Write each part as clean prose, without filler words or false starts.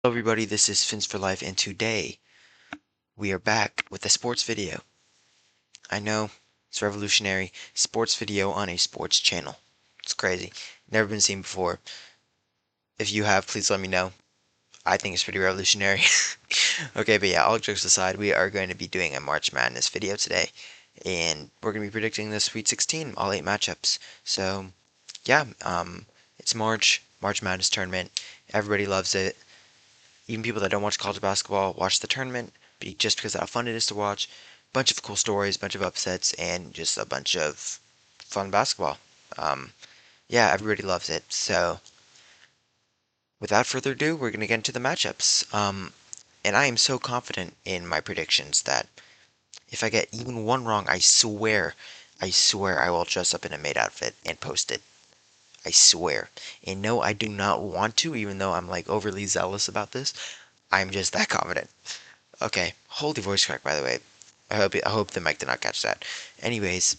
Hello everybody, this is Fins for Life, and today we are back with a sports video. I know, it's revolutionary. Sports video on a sports channel. It's crazy. Never been seen before. If you have, please let me know. I think it's pretty revolutionary. Okay, but yeah, all jokes aside, we are going to be doing a March Madness video today. And we're going to be predicting the Sweet 16, all 8 matchups. So, yeah, it's March Madness tournament. Everybody loves it. Even people that don't watch college basketball watch the tournament just because of how fun it is to watch. Bunch of cool stories, bunch of upsets, and just a bunch of fun basketball. Um, yeah, everybody loves it. So, without further ado, we're going to get into the matchups. And I am so confident in my predictions that if I get even one wrong, I swear I will dress up in a maid outfit and post it. I swear. And no, I do not want to, even though I'm like overly zealous about this. I'm just that confident. Okay, holy voice crack, by the way. I hope the mic did not catch that. Anyways,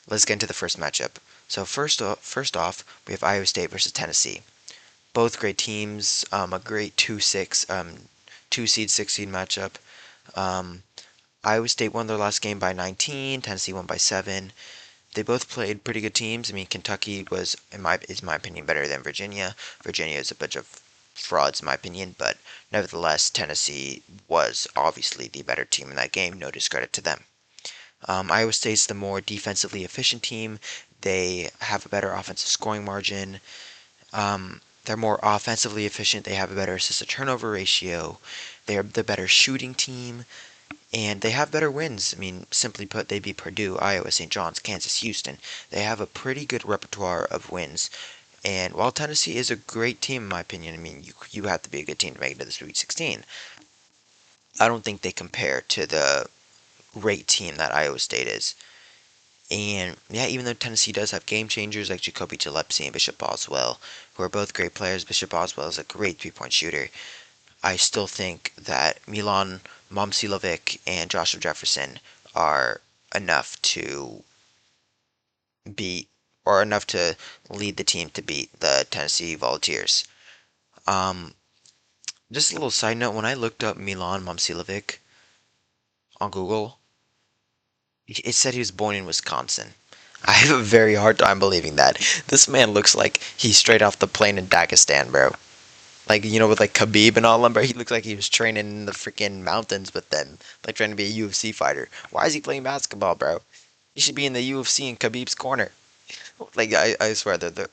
let's get into the first matchup. So first off, we have Iowa State versus Tennessee. Both great teams. A great 2-6, 2 seed 6 seed matchup. Um, Iowa State won their last game by 19. Tennessee won by 7. They both played pretty good teams. I mean, Kentucky was, in my opinion, better than Virginia. Virginia is a bunch of frauds, in my opinion, but nevertheless, Tennessee was obviously the better team in that game. No discredit to them. Iowa State's the more defensively efficient team. They have a better offensive scoring margin. They're more offensively efficient. They have a better assist to turnover ratio. They're the better shooting team. And they have better wins. I mean, simply put, they beat Purdue, Iowa, St. John's, Kansas, Houston. They have a pretty good repertoire of wins. And while Tennessee is a great team, in my opinion, I mean, you have to be a good team to make it to the Sweet 16. I don't think they compare to the great team that Iowa State is. And yeah, even though Tennessee does have game changers like Jacoby Gillespie and Bishop Boswell, who are both great players, Bishop Boswell is a great three-point shooter. I still think that Milan Momcilovic and Joshua Jefferson are enough to beat or enough to lead the team to beat the Tennessee Volunteers. Um, just a little side note, when I looked up Milan Momcilovic on Google, it said he was born in Wisconsin. I have a very hard time believing that. This man looks like he's straight off the plane in Dagestan, bro. Like, with like Khabib and all them, bro. He looked like he was training in the freaking mountains with them, like trying to be a UFC fighter. Why is he playing basketball, bro? He should be in the UFC in Khabib's corner. Like, I swear that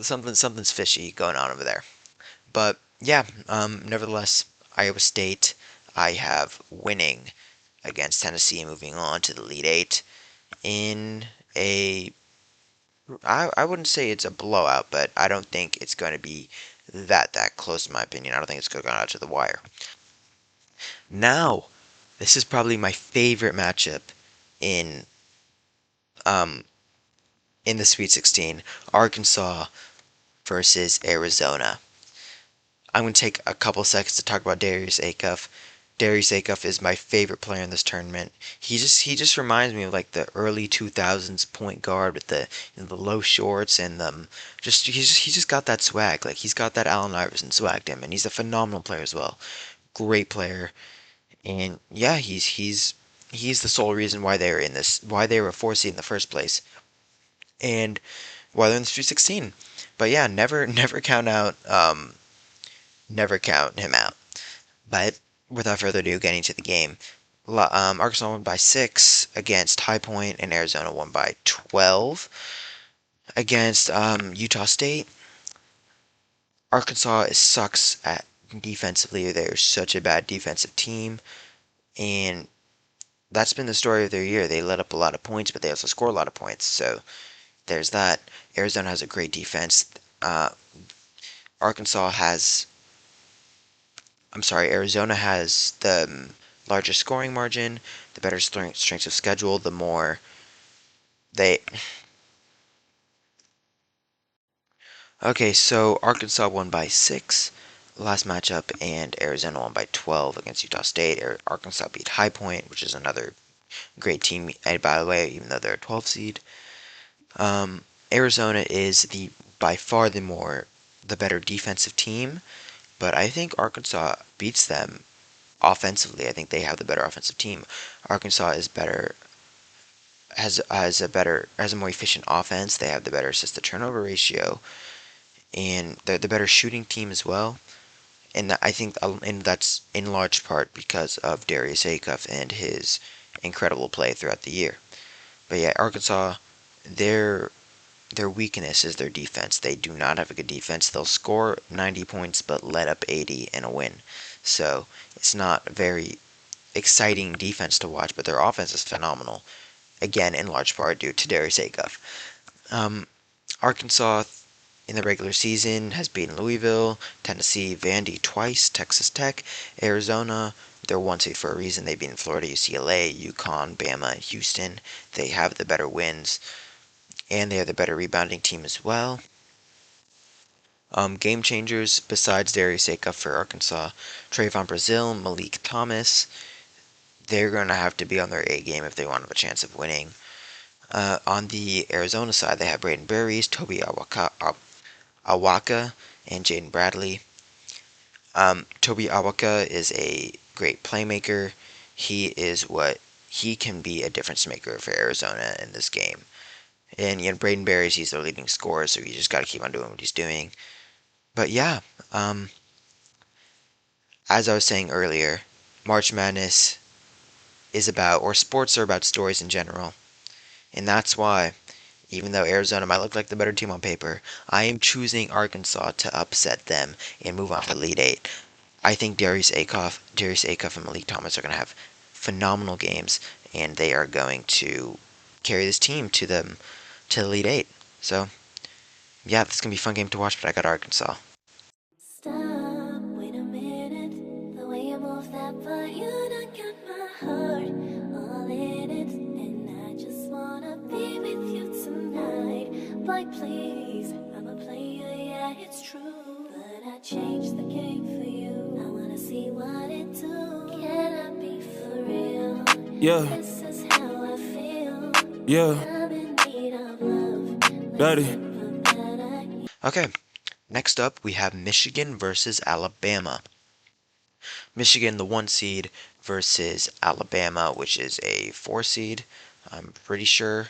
something's fishy going on over there. But yeah, nevertheless, Iowa State, I have winning against Tennessee, moving on to the Elite Eight in a. I wouldn't say it's a blowout, but I don't think it's going to be that close in my opinion. I don't think it's going to go out to the wire. Now, this is probably my favorite matchup in um in the Sweet 16, Arkansas versus Arizona. I'm going to take a couple seconds to talk about Darius Acuff. Darius Acuff is my favorite player in this tournament. He just reminds me of like the early 2000s point guard with the low shorts and he's just got that swag. Like he's got that Allen Iverson swag to him, and he's a phenomenal player as well. Great player, and yeah, he's the sole reason why they were a 4 seed in the first place, and why they're in the Sweet 16. But yeah, never count him out. But without further ado, getting to the game. Arkansas won by 6 against High Point, and Arizona won by 12 against Utah State. Arkansas sucks at defensively. They're such a bad defensive team, and that's been the story of their year. They let up a lot of points, but they also score a lot of points. So there's that. Arizona has a great defense. Uh, Arkansas has Arizona has the larger scoring margin, the better strength of schedule, the more they. Okay, so Arkansas won by 6 last matchup, and Arizona won by 12 against Utah State. Arkansas beat High Point, which is another great team, by the way, even though they're a 12 seed. Arizona is the by far the better defensive team, but I think Arkansas beats them offensively. I think they have the better offensive team. Arkansas is better, has a more efficient offense. They have the better assist to turnover ratio, and they're the better shooting team as well. And I think, and that's in large part because of Darius Acuff and his incredible play throughout the year. But yeah, Arkansas, their their weakness is their defense. They do not have a good defense. They'll score 90 points but let up 80 in a win. So it's not very exciting defense to watch, but their offense is phenomenal. Again, in large part due to Darius Acuff. Um, Arkansas in the regular season has beaten Louisville, Tennessee, Vandy twice, Texas Tech, Arizona. They're one seed for a reason. They've beaten Florida, UCLA, UConn, Bama, and Houston. They have the better wins, and they are the better rebounding team as well. Game changers besides Darius Acuff for Arkansas, Trayvon Brazile, Malik Thomas. They're going to have to be on their A game if they want to have a chance of winning. On the Arizona side, they have Braden Berries, Toby Awaka, and Jaden Bradley. Toby Awaka is a great playmaker. He can be a difference maker for Arizona in this game. And Braden Berries, he's their leading scorer, so you just got to keep on doing what he's doing. But yeah, as I was saying earlier, March Madness is about, or sports are about stories in general. And that's why, even though Arizona might look like the better team on paper, I am choosing Arkansas to upset them and move on to the Elite Eight. I think Darius Acuff, and Malik Thomas are going to have phenomenal games, and they are going to carry this team to the Elite Eight. So yeah, this is gonna be a fun game to watch. But I got Arkansas. Stop, wait a minute. The way you move that body, you done got my heart all in it. And I just wanna be with you tonight. Like, please, I'm a player, yeah, it's true. But I changed the game for you. I wanna see what it do. Can I be for real? Yeah, This is how I feel. yeah, I'm in need of love. Let's daddy. get better. Okay, next up we have Michigan versus Alabama. Michigan, the 1 seed, versus Alabama, which is a 4 seed. I'm pretty sure.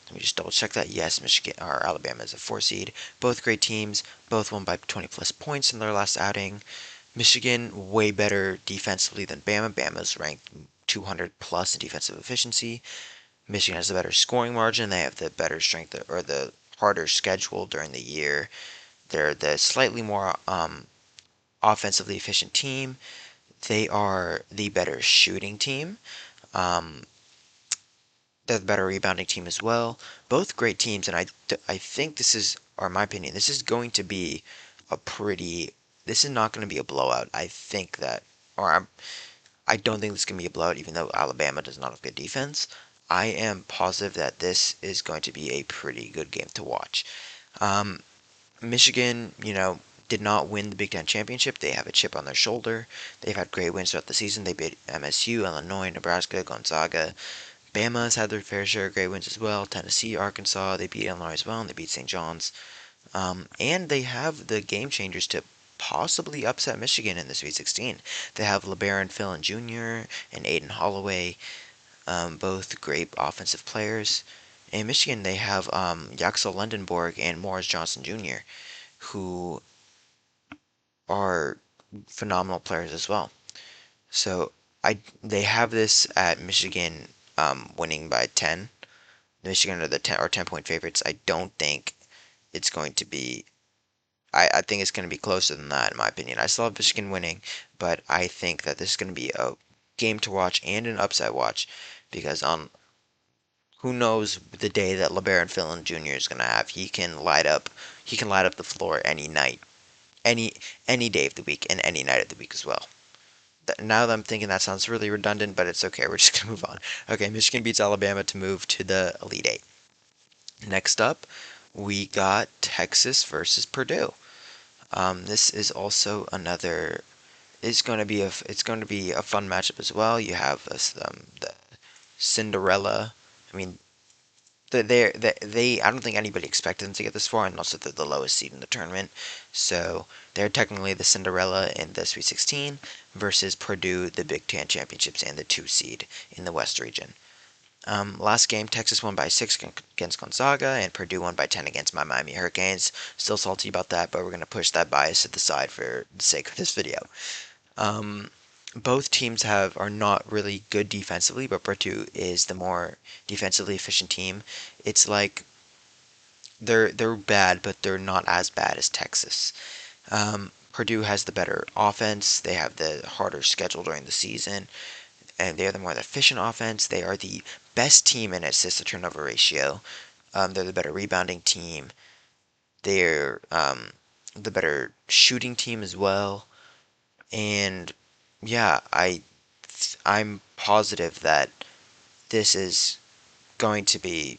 Let me just double check that. Yes, Michigan or Alabama is a 4 seed. Both great teams. Both won by 20 plus points in their last outing. Michigan way better defensively than Bama. Bama's ranked 200 plus in defensive efficiency. Michigan has the better scoring margin. They have the better strength or the harder schedule during the year. They're the slightly more offensively efficient team. They are the better shooting team. Um, they're the better rebounding team as well. Both great teams, and I think this is, or in my opinion, this is going to be a pretty. This is not going to be a blowout. I think that, or I don't think this can be a blowout, even though Alabama does not have good defense. I am positive that this is going to be a pretty good game to watch. Um, Michigan, did not win the Big Ten championship. They have a chip on their shoulder. They've had great wins throughout the season. They beat MSU, Illinois, Nebraska, Gonzaga. Bama's had their fair share of great wins as well. Tennessee, Arkansas, they beat Illinois as well, and they beat St. John's. And they have the game changers to possibly upset Michigan in the Sweet 16. They have LeBaron Philin Jr. and Aiden Holloway, both great offensive players. In Michigan, they have Yaxel Lendenborg and Morris Johnson Jr., who are phenomenal players as well. So they have this at Michigan winning by 10. Michigan are the 10 point favorites. I don't think it's going to be. I think it's going to be closer than that, in my opinion. I still have Michigan winning, but I think that this is going to be a game to watch and an upset watch because on who knows the day that LeBaron Philin Jr. is going to have. He can light up the floor any night, any any day of the week, and any night of the week as well. Now that I'm thinking that sounds really redundant, but it's okay. We're just going to move on. Okay, Michigan beats Alabama to move to the Elite Eight. Next up, we got Texas versus Purdue. This is also another. It's going to be a fun matchup as well. You have the Cinderella. I mean, I don't think anybody expected them to get this far, and also they're the lowest seed in the tournament. So they're technically the Cinderella in the Sweet 16 versus Purdue, the Big Ten championships and the 2 seed in the West region. Last game, Texas won by 6 against Gonzaga, and Purdue won by 10 against my Miami Hurricanes. Still salty about that, but we're going to push that bias to the side for the sake of this video. Um, Both teams are not really good defensively, but Purdue is the more defensively efficient team. It's like they're bad, but they're not as bad as Texas. Purdue has the better offense. They have the harder schedule during the season, and they are the more efficient offense. They are the best team in assist to turnover ratio. They're the better rebounding team. They're the better shooting team as well. And yeah, I'm positive that this is going to be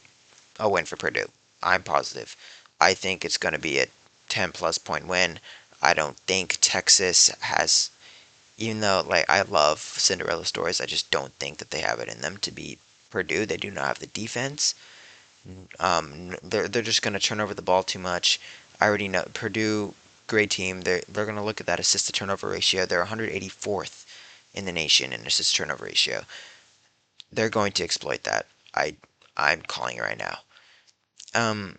a win for Purdue. I'm positive. I think it's going to be a 10 plus point win. I don't think Texas has, even though like I love Cinderella stories, I just don't think that they have it in them to beat Purdue. They do not have the defense. They're just going to turn over the ball too much. I already know Purdue, great team. They're going to look at that assist to turnover ratio. They're 184th in the nation in assist to turnover ratio. They're going to exploit that. I'm calling it right now. Um,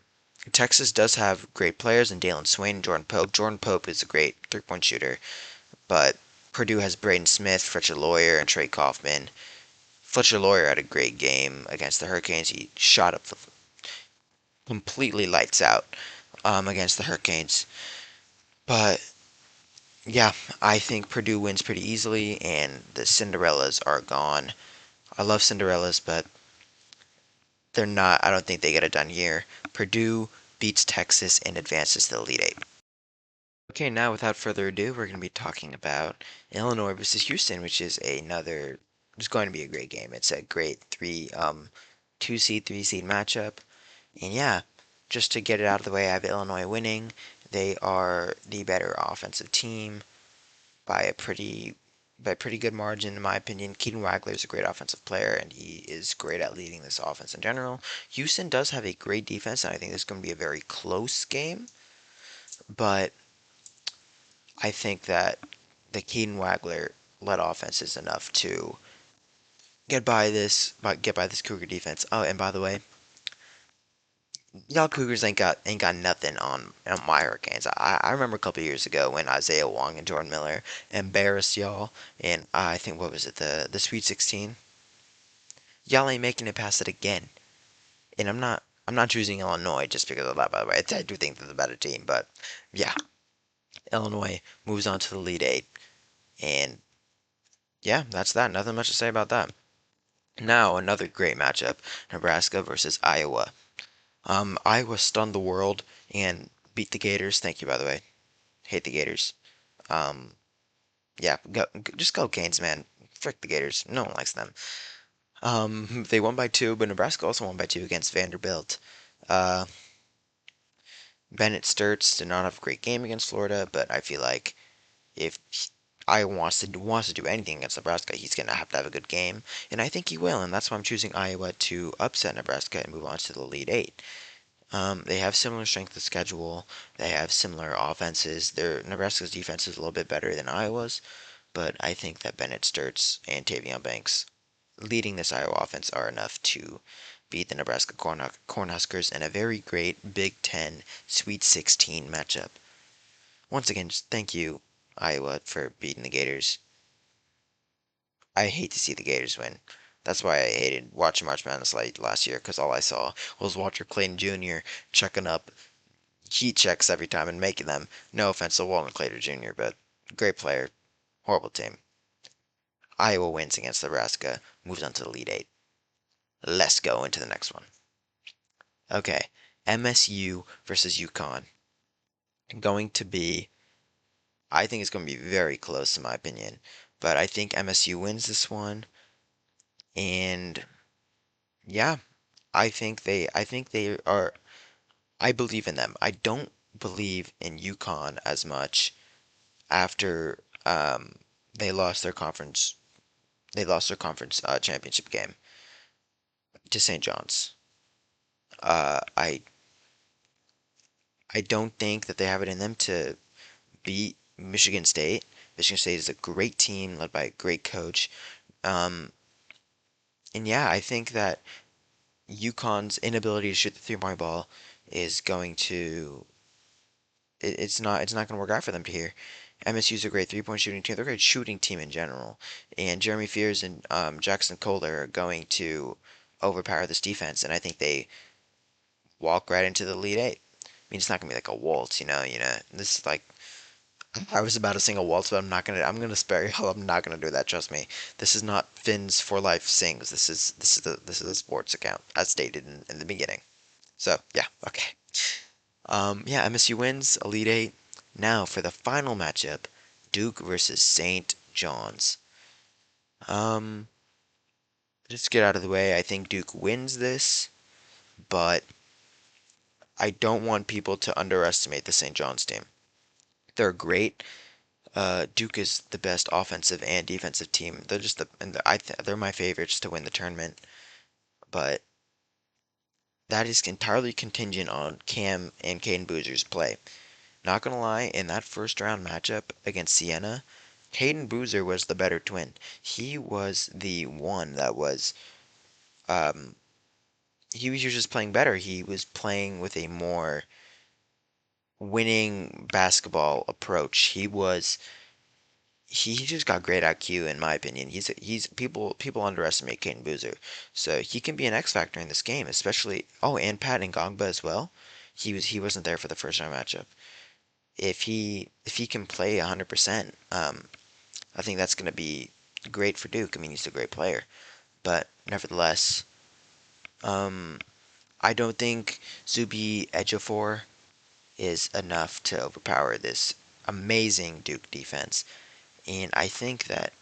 Texas does have great players in Dalen Swain and Jordan Pope. Jordan Pope is a great three-point shooter, but Purdue has Braden Smith, Fletcher Loyer, and Trey Kaufman. Fletcher Loyer had a great game against the Hurricanes. He shot up completely lights out against the Hurricanes. But yeah, I think Purdue wins pretty easily, and the Cinderellas are gone. I love Cinderellas, but they're not. I don't think they get it done here. Purdue beats Texas and advances to the Elite Eight. Okay, now without further ado, we're going to be talking about Illinois versus Houston, which is another. It's going to be a great game. It's a great 2 seed, 3 seed matchup. And yeah, just to get it out of the way, I have Illinois winning. They are the better offensive team by a pretty good margin, in my opinion. Keaton Wagler is a great offensive player, and he is great at leading this offense in general. Houston does have a great defense, and I think this is going to be a very close game. But I think that the Keaton Wagler led offense is enough to get by this Cougar defense. Oh, and by the way, y'all Cougars ain't got nothing on my Hurricanes. I remember a couple years ago when Isaiah Wong and Jordan Miller embarrassed y'all, and I think what was it the Sweet 16. Y'all ain't making it past it again, and I'm not choosing Illinois just because of that. By the way, I do think they're the better team, but yeah, Illinois moves on to the Elite Eight, and yeah, that's that. Nothing much to say about that. Now another great matchup: Nebraska versus Iowa. Iowa stunned the world and beat the Gators. Thank you, by the way. Hate the Gators. Um, yeah, just go Canes, man. Frick the Gators. No one likes them. They won by 2, but Nebraska also won by 2 against Vanderbilt. Uh, Bennett Sturts did not have a great game against Florida, but I feel like if Iowa wants to do anything against Nebraska, he's gonna have to have a good game, and I think he will, and that's why I'm choosing Iowa to upset Nebraska and move on to the Elite Eight. They have similar strength of schedule. They have similar offenses. Nebraska's defense is a little bit better than Iowa's, but I think that Bennett Sturts and Tavion Banks leading this Iowa offense are enough to beat the Nebraska Cornhuskers in a very great Big Ten Sweet 16 matchup. Once again, just thank you, Iowa, for beating the Gators. I hate to see the Gators win. That's why I hated watching March Madness last year, because all I saw was Walter Clayton Jr. chucking up heat checks every time and making them. No offense to Walton Clayton Jr., but great player, horrible team. Iowa wins against Nebraska, moves on to the Elite Eight. Let's go into the next one. Okay, MSU versus UConn. Going to be, I think it's going to be very close in my opinion, but I think MSU wins this one, and yeah, I think they are. I believe in them. I don't believe in UConn as much after they lost their conference. They lost their conference championship game to St. John's. I don't think that they have it in them to beat Michigan State. Michigan State is a great team led by a great coach. Um, and yeah, I think that UConn's inability to shoot the three-point ball is going to it's not going to work out for them to here. MSU's a great three-point shooting team. They're a great shooting team in general, and Jeremy Fears and Jackson Kohler are going to overpower this defense, and I think they walk right into the lead eight. I mean, it's not gonna be like a waltz, This is like I was about to sing a waltz, but I'm not gonna. I'm gonna spare you. I'm not gonna do that. Trust me. This is not Finn's for Life sings. This is a sports account, as stated in the beginning. So yeah, okay. Yeah, MSU wins Elite Eight. Now for the final matchup, Duke versus St. John's. Um, just get out of the way. I think Duke wins this, but I don't want people to underestimate the St. John's team. They're great. Duke is the best offensive and defensive team. They're just they're my favorites to win the tournament, but that is entirely contingent on Cam and Caden Boozer's play. Not gonna lie, in that first round matchup against Siena, Caden Boozer was the better twin. He was the one that was um he was just playing better. He was playing with a more winning basketball approach. He just got great IQ in my opinion. He's people underestimate Caden Boozer. So he can be an X factor in this game, especially and Pat Ngongba as well. He wasn't there for the first round matchup. If he can play 100%, I think that's going to be great for Duke. I mean, he's a great player, but nevertheless, um, I don't think Zuby Ejiofor is enough to overpower this amazing Duke defense. And I think that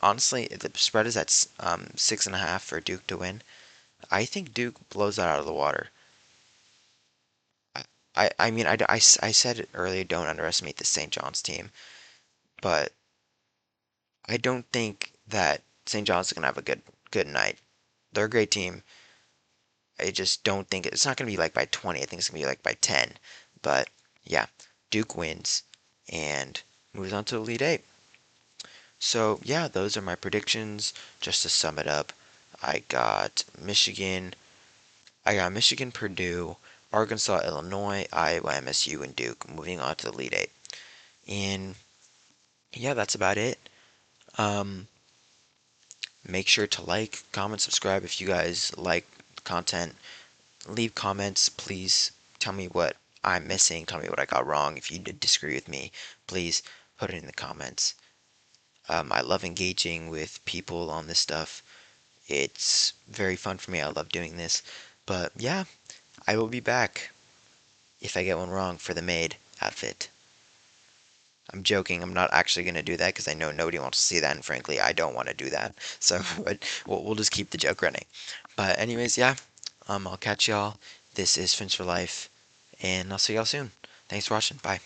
honestly, if the spread is at 6.5 for Duke to win, I think Duke blows that out of the water. I mean, I said it earlier, don't underestimate the St. John's team, but I don't think that St. John's is gonna have a good night. They're a great team. I just don't think it's not gonna be like by 20. I think it's gonna be like by 10. But yeah, Duke wins and moves on to the Elite Eight. So yeah, those are my predictions. Just to sum it up, I got Michigan, I got Michigan, Purdue, Arkansas, Illinois, Iowa, MSU, and Duke moving on to the Elite Eight. And yeah, that's about it. Um, Make sure to like, comment, subscribe if you guys like the content. Leave comments, please. Tell me what I'm missing. Tell me what I got wrong. If you did disagree with me, please put it in the comments. I love engaging with people on this stuff. It's very fun for me. I love doing this. But yeah, I will be back if I get one wrong for the maid outfit. I'm joking. I'm not actually going to do that because I know nobody wants to see that, and frankly, I don't want to do that. So but we'll just keep the joke running. But anyways, yeah. I'll catch y'all. This is Fins for Life, and I'll see y'all soon. Thanks for watching. Bye.